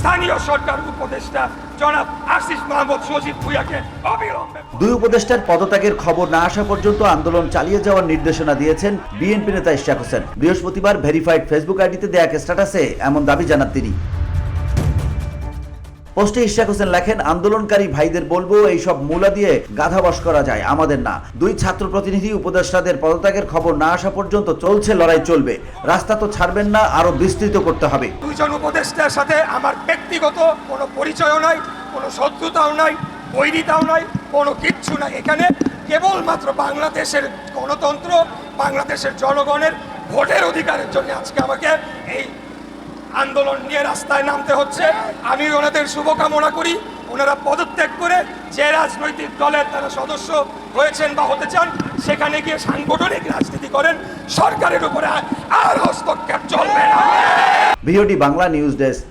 স্থানীয় সরকার উপদেষ্টা জনাব আসিফ মাহমুদ সজীব ভুঁইয়াকে অবিলম্বে দুই উপদেষ্টার পদত্যাগের খবর না আসা পর্যন্ত আন্দোলন চালিয়ে যাওয়ার নির্দেশনা দিয়েছেন বিএনপি নেতা ইশরাক হোসেন। বৃহস্পতিবার ভেরিফাইড ফেসবুক আইডিতে দেয়া এক স্ট্যাটাসে এমন দাবি জানান তিনি। পোস্টে ইশরাক হোসেন লেখেন, আন্দোলনকারী ভাইদের বলবো এইসব মূলা দিয়ে গাধা বশ করা যায়, আমাদের না। দুই ছাত্র প্রতিনিধি উপদেষ্টাদের পদত্যাগের খবর না আসা পর্যন্ত চলছে লড়াই, চলবে। রাস্তা তো ছাড়বেন না, আরো বিস্তৃত করতে হবে। দুইজন উপদেষ্টার সাথে আমার ব্যক্তিগত কোনো পরিচয়ও নাই, কোনো শত্রুতাও নাই, বৈরিতাও নাই, কোনো কিচ্ছু নাই। এখানে কেবলমাত্র বাংলাদেশের গণতন্ত্র, বাংলাদেশের জনগণের ভোটের অধিকারের জন্য আজকে আমাকে এই আন্দোলন নিয়ে রাস্তায় নামতে হচ্ছে। আমি ওনাদের শুভকামনা করি, ওনারা পদত্যাগ করে যে রাজনৈতিক দলের তারা সদস্য হয়েছেন বা হতে চান সেখানে গিয়ে সাংগঠনিক রাজনীতি করেন, সরকারের উপরে আর হস্তক্ষেপ চলবে না। VOD Bangla news desk.